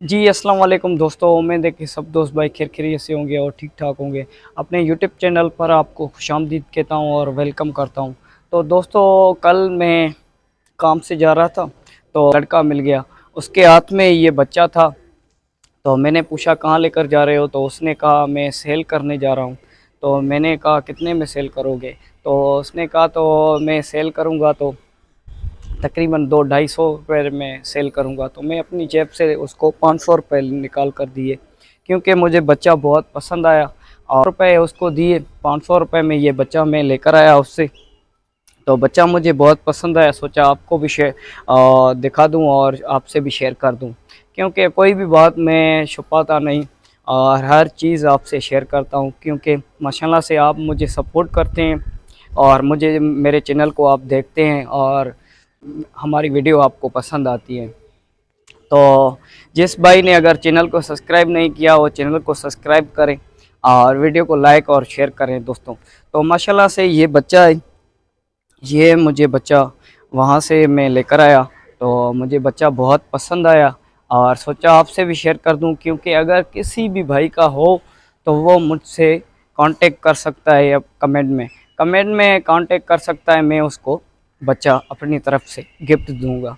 जी अस्सलाम वालेकुम दोस्तों। उम्मीद है कि सब दोस्त भाई खैरियत से होंगे और ठीक ठाक होंगे। अपने यूट्यूब चैनल पर आपको खुशामदीद कहता हूँ और वेलकम करता हूँ। तो दोस्तों, कल मैं काम से जा रहा था तो लड़का मिल गया, उसके हाथ में ये बच्चा था। तो मैंने पूछा कहाँ लेकर जा रहे हो, तो उसने कहा मैं सेल करने जा रहा हूँ। तो मैंने कहा कितने में सेल करोगे, तो उसने कहा तो मैं सेल करूँगा तो तकरीबन 200-250 रुपये में सेल करूँगा। तो मैं अपनी जेब से उसको 500 रुपये निकाल कर दिए, क्योंकि मुझे बच्चा बहुत पसंद आया। और रुपये उसको दिए, 500 रुपये में ये बच्चा मैं लेकर आया उससे। तो बच्चा मुझे बहुत पसंद आया, सोचा आपको भी शेयर दिखा दूं और आपसे भी शेयर कर दूं, क्योंकि कोई भी बात मैं छुपाता नहीं और हर चीज़ आपसे शेयर करता हूं, क्योंकि माशाल्लाह से आप मुझे सपोर्ट करते हैं और मुझे मेरे चैनल को आप देखते हैं और हमारी वीडियो आपको पसंद आती है। तो जिस भाई ने अगर चैनल को सब्सक्राइब नहीं किया वो चैनल को सब्सक्राइब करें और वीडियो को लाइक और शेयर करें दोस्तों। तो माशाल्लाह से ये बच्चा है, ये मुझे बच्चा वहाँ से मैं लेकर आया, तो मुझे बच्चा बहुत पसंद आया और सोचा आपसे भी शेयर कर दूं, क्योंकि अगर किसी भी भाई का हो तो वो मुझसे कांटेक्ट कर सकता है या कमेंट में कांटेक्ट कर सकता है। मैं उसको बच्चा अपनी तरफ से गिफ्ट दूंगा।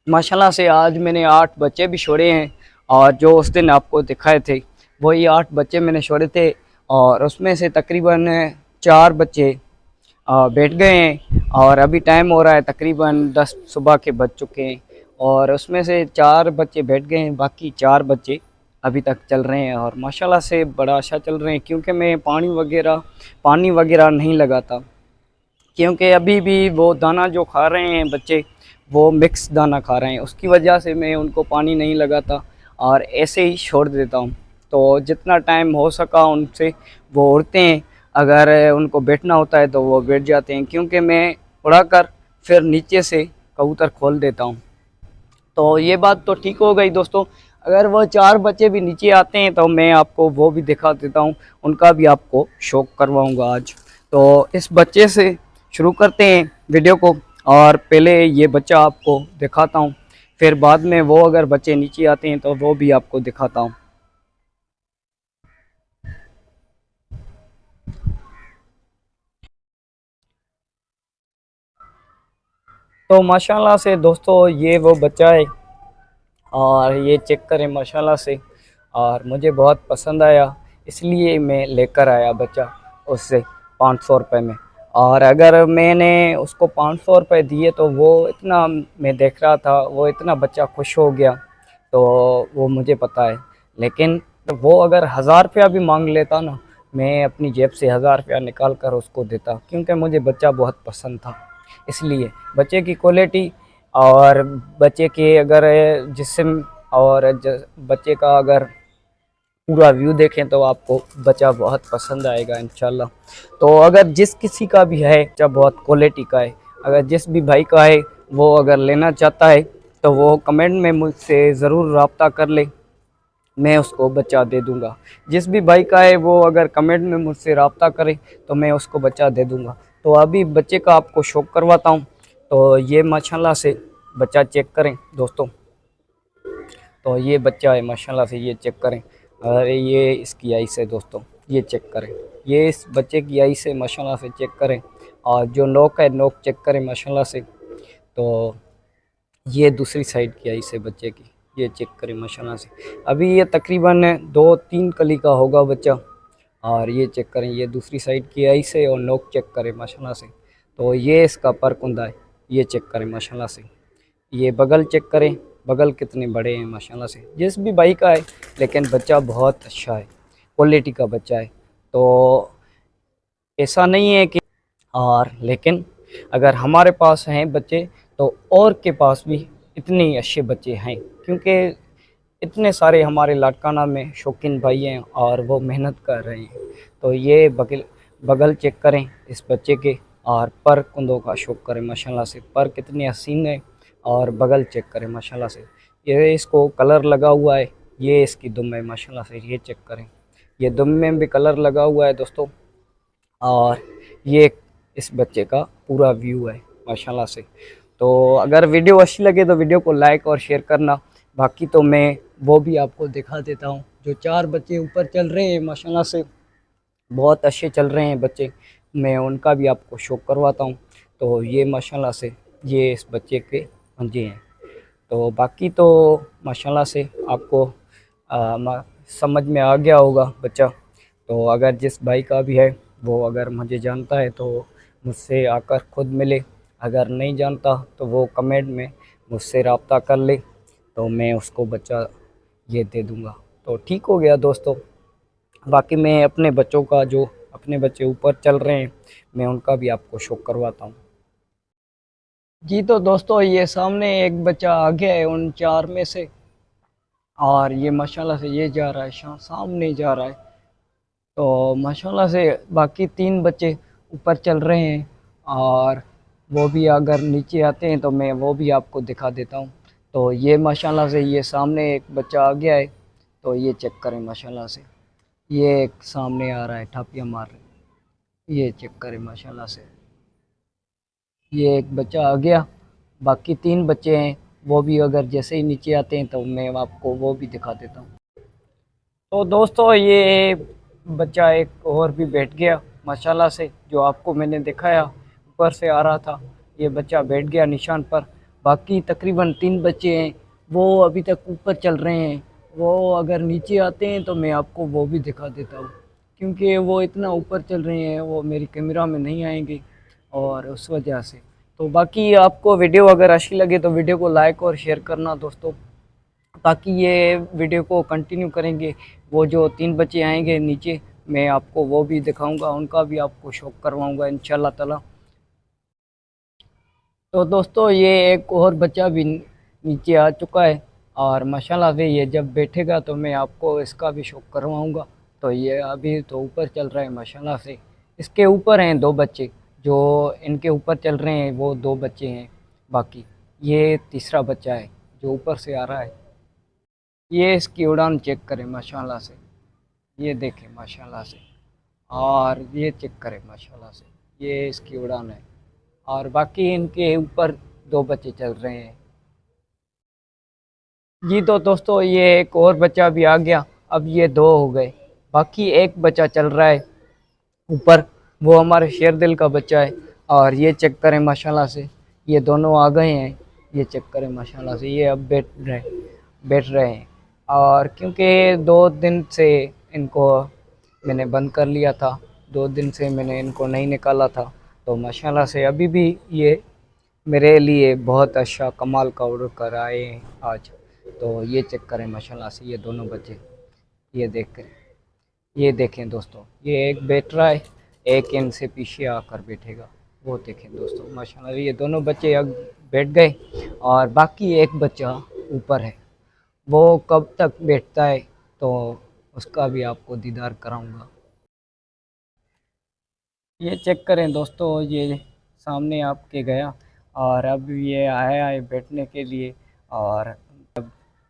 माशाल्लाह से आज मैंने 8 बच्चे भी छोड़े हैं और जो उस दिन आपको दिखाए थे वही 8 बच्चे मैंने छोड़े थे, और उसमें से तकरीबन 4 बच्चे बैठ गए हैं और अभी टाइम हो रहा है तकरीबन 10 सुबह के बज चुके हैं, और उसमें से 4 बच्चे बैठ गए हैं, बाकी 4 बच्चे अभी तक चल रहे हैं और माशाल्लाह से बड़ा अच्छा चल रहे हैं। क्योंकि मैं पानी वगैरह नहीं लगाता, क्योंकि अभी भी वो दाना जो खा रहे हैं बच्चे वो मिक्स दाना खा रहे हैं, उसकी वजह से मैं उनको पानी नहीं लगाता और ऐसे ही छोड़ देता हूँ। तो जितना टाइम हो सका उनसे वो उड़ते हैं, अगर उनको बैठना होता है तो वो बैठ जाते हैं, क्योंकि मैं उड़ाकर फिर नीचे से कबूतर खोल देता हूँ। तो ये बात तो ठीक हो गई दोस्तों। अगर वो 4 बच्चे भी नीचे आते हैं तो मैं आपको वो भी दिखा देता हूँ, उनका भी आपको शौक करवाऊँगा आज। तो इस बच्चे से शुरू करते हैं वीडियो को, और पहले ये बच्चा आपको दिखाता हूँ, फिर बाद में वो अगर बच्चे नीचे आते हैं तो वो भी आपको दिखाता हूँ। तो माशाल्लाह से दोस्तों ये वो बच्चा है और ये चेक करें माशाल्लाह से, और मुझे बहुत पसंद आया इसलिए मैं लेकर आया बच्चा उससे 500 रुपये में। और अगर मैंने उसको 500 रुपये दिए तो वो इतना, मैं देख रहा था वो इतना बच्चा खुश हो गया, तो वो मुझे पता है। लेकिन वो अगर 1000 रुपया भी मांग लेता ना, मैं अपनी जेब से 1000 रुपया निकाल कर उसको देता, क्योंकि मुझे बच्चा बहुत पसंद था। इसलिए बच्चे की क्वालिटी और बच्चे के अगर जिस्म और बच्चे का अगर पूरा व्यू देखें तो आपको बच्चा बहुत पसंद आएगा इंशाल्लाह। तो अगर जिस किसी का भी है बच्चा बहुत क्वालिटी का है, अगर जिस भी भाई का है वो अगर लेना चाहता है तो वो कमेंट में मुझसे ज़रूर रब्ता कर ले, मैं उसको बच्चा दे दूंगा। जिस भी भाई का है वो अगर कमेंट में मुझसे रब्ता करे तो मैं उसको बच्चा दे दूंगा। तो अभी बच्चे का आपको शौक करवाता हूँ। तो ये माशाल्लाह से बच्चा चेक करें दोस्तों। तो ये बच्चा है माशाल्लाह से, ये चेक करें। और ये इसकी आइस है दोस्तों, ये चेक करें। ये इस बच्चे की आइस है माशाल्लाह से, चेक करें। और जो नोक है नोक चेक करें माशाल्लाह से। तो ये दूसरी साइड की आइस है बच्चे की, ये चेक करें माशाल्लाह से। अभी ये तकरीबन 2-3 कली का होगा बच्चा। और ये चेक करें, ये दूसरी साइड की आइस है और नोक चेक करें माशाल्लाह से। तो ये इसका पर कुंदा है, ये चेक करें माशाल्लाह से। ये बगल चेक करें, बगल कितने बड़े हैं माशाल्लाह से। जिस भी भाई का है, लेकिन बच्चा बहुत अच्छा है, क्वालिटी का बच्चा है। तो ऐसा नहीं है कि, और लेकिन अगर हमारे पास हैं बच्चे तो और के पास भी इतने अच्छे बच्चे हैं, क्योंकि इतने सारे हमारे लाड़काना में शौकीन भाई हैं और वो मेहनत कर रहे हैं। तो ये बगल बगल चेक करें इस बच्चे के, और पर कुंदों का शौक करें माशाल्लाह से। पर कितने हसीन है, और बगल चेक करें माशाल्लाह से। ये इसको कलर लगा हुआ है, ये इसकी दुम है माशाल्लाह से, ये चेक करें। ये दुम में भी कलर लगा हुआ है दोस्तों। और ये इस बच्चे का पूरा व्यू है माशाल्लाह से। तो अगर वीडियो अच्छी लगे तो वीडियो को लाइक और शेयर करना। बाकी तो मैं वो भी आपको दिखा देता हूँ। जो 4 बच्चे ऊपर चल रहे हैं माशाल्लाह से, बहुत अच्छे चल रहे हैं बच्चे, मैं उनका भी आपको शो करवाता हूँ। तो ये माशाल्लाह से ये इस बच्चे के पंजे हैं। तो बाकी तो माशाल्लाह से आपको समझ में आ गया होगा बच्चा। तो अगर जिस भाई का भी है वो अगर मुझे जानता है तो मुझसे आकर खुद मिले, अगर नहीं जानता तो वो कमेंट में मुझसे रब्ता कर ले, तो मैं उसको बच्चा ये दे दूँगा। तो ठीक हो गया दोस्तों। बाकी मैं अपने बच्चों का, जो अपने बच्चे ऊपर चल रहे हैं, मैं उनका भी आपको शो करवाता हूँ। जी तो दोस्तों ये सामने एक बच्चा आ गया है उन 4 में से, और ये माशाल्लाह से ये जा रहा है, सामने जा रहा है। तो माशाल्लाह से बाकी 3 बच्चे ऊपर चल रहे हैं, और वो भी अगर नीचे आते हैं तो मैं वो भी आपको दिखा देता हूँ। तो ये माशाल्लाह से ये सामने एक बच्चा आ गया है, तो ये चेक करें माशाल्लाह से, ये एक सामने आ रहा है, ठापियाँ मार रहे हैं, ये चेक करें माशाल्लाह से, ये एक बच्चा आ गया। बाकी 3 बच्चे हैं, वो भी अगर जैसे ही नीचे आते हैं तो मैं आपको वो भी दिखा देता हूँ। तो दोस्तों ये बच्चा एक और भी बैठ गया माशाल्लाह से, जो आपको मैंने दिखाया ऊपर से आ रहा था, ये बच्चा बैठ गया निशान पर। बाकी तकरीबन 3 बच्चे हैं, वो अभी तक ऊपर चल रहे हैं। वो अगर नीचे आते हैं तो मैं आपको वो भी दिखा देता हूँ, क्योंकि वो इतना ऊपर चल रहे हैं, वो मेरी कैमरा में नहीं आएंगे, और उस वजह से। तो बाकी आपको वीडियो अगर अच्छी लगे तो वीडियो को लाइक और शेयर करना दोस्तों, ताकि ये वीडियो को कंटिन्यू करेंगे। वो जो 3 बच्चे आएंगे नीचे, मैं आपको वो भी दिखाऊंगा, उनका भी आपको शौक करवाऊंगा इंशाल्लाह ताला। तो दोस्तों ये एक और बच्चा भी नीचे आ चुका है, और माशाल्लाह से ये जब बैठेगा तो मैं आपको इसका भी शौक करवाऊंगा। तो ये अभी तो ऊपर चल रहा है माशाल्लाह से। इसके ऊपर हैं 2 बच्चे, जो इनके ऊपर चल रहे हैं वो 2 बच्चे हैं। बाकी ये तीसरा बच्चा है जो ऊपर से आ रहा है। ये इसकी उड़ान चेक करें माशाल्लाह से, ये देखें माशाल्लाह से, और ये चेक करें माशाल्लाह से, ये इसकी उड़ान है। और बाकी इनके ऊपर 2 बच्चे चल रहे हैं। जी तो दोस्तों ये एक और बच्चा भी आ गया, अब ये 2 हो गए। बाकी एक बच्चा चल रहा है ऊपर, वो हमारे शेर दिल का बच्चा है। और ये चेक करें माशाल्लाह से, ये दोनों आ गए हैं, ये चेक करें माशाल्लाह से, ये अब बैठ रहे हैं। और क्योंकि 2 दिन से इनको मैंने बंद कर लिया था, 2 दिन से मैंने इनको नहीं निकाला था, तो माशाल्लाह से अभी भी ये मेरे लिए बहुत अच्छा कमाल का ऑर्डर कर आए हैं आज। तो ये चेक करें माशाल्लाह से, ये दोनों बच्चे, ये देख ये देखें दोस्तों, ये एक बैठ रहा है, एक इनसे पीछे आकर बैठेगा। वो देखें दोस्तों माशाल्लाह ये दोनों बच्चे अब बैठ गए, और बाकी एक बच्चा ऊपर है, वो कब तक बैठता है तो उसका भी आपको दीदार कराऊंगा। ये चेक करें दोस्तों, ये सामने आपके गया, और अब ये आया है बैठने के लिए, और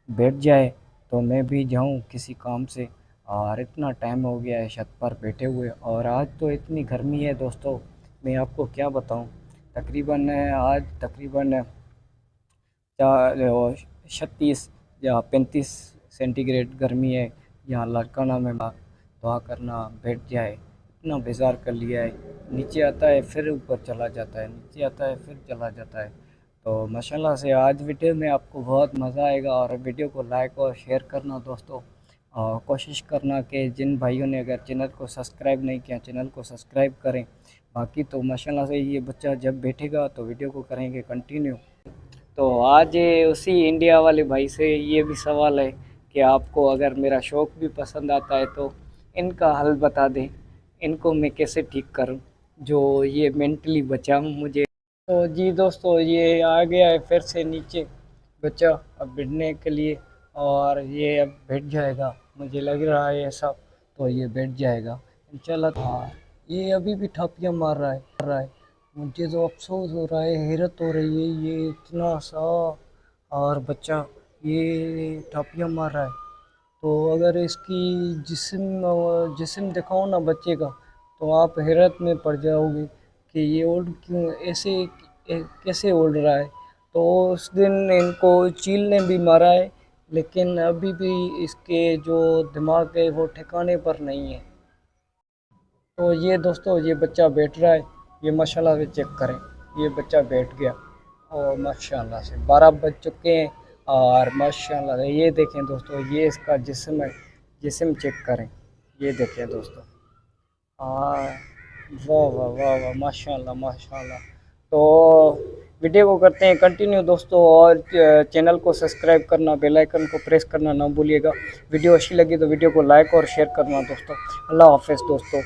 बैठ जाए तो मैं भी जाऊं किसी काम से। और इतना टाइम हो गया है छत पर बैठे हुए, और आज तो इतनी गर्मी है दोस्तों, मैं आपको क्या बताऊं। तकरीबन आज तकरीबन 36 या 35 सेंटीग्रेड गर्मी है। यहाँ लड़काना में दुआ करना बैठ जाए, इतना बेजार कर लिया है। नीचे आता है फिर ऊपर चला जाता है, नीचे आता है फिर चला जाता है। तो माशाल्लाह से आज वीडियो में आपको बहुत मज़ा आएगा, और वीडियो को लाइक और शेयर करना दोस्तों, और कोशिश करना कि जिन भाइयों ने अगर चैनल को सब्सक्राइब नहीं किया चैनल को सब्सक्राइब करें। बाकी तो माशाल्लाह से ये बच्चा जब बैठेगा तो वीडियो को करेंगे कंटिन्यू। तो आज उसी इंडिया वाले भाई से ये भी सवाल है कि आपको अगर मेरा शौक़ भी पसंद आता है तो इनका हल बता दें, इनको मैं कैसे ठीक करूं, जो ये मेंटली बचाऊं मुझे। तो जी दोस्तों ये आ गया है फिर से नीचे बच्चा, अब बैठने के लिए, और ये अब बैठ जाएगा, मुझे लग रहा है ऐसा। तो ये बैठ जाएगा इंशाल्लाह। हाँ ये अभी भी ठापियाँ मार रहा है। मुझे तो अफसोस हो रहा है, हैरत हो रही है, ये इतना सा और बच्चा ये ठापियाँ मार रहा है। तो अगर इसकी जिस्म दिखाओ ना बच्चे का, तो आप हैरत में पड़ जाओगे कि ये उड़ क्यों कैसे उड़ रहा है। तो उस दिन इनको चील ने भी मारा है, लेकिन अभी भी इसके जो दिमाग है वो ठिकाने पर नहीं है। तो ये दोस्तों ये बच्चा बैठ रहा है, ये माशाल्लाह से चेक करें, ये बच्चा बैठ गया और माशाल्लाह से 12 बज चुके हैं और माशाल्लाह से ये देखें दोस्तों, ये इसका जिस्म है, जिस्म चेक करें, ये देखें दोस्तों। हाँ, वाह वाह वाह वाह, माशाल्लाह माशाल्लाह। तो वीडियो को करते हैं कंटिन्यू दोस्तों, और चैनल को सब्सक्राइब करना, बेल आइकन को प्रेस करना ना भूलिएगा। वीडियो अच्छी लगी तो वीडियो को लाइक और शेयर करना दोस्तों। अल्लाह हाफ़िज़ दोस्तों।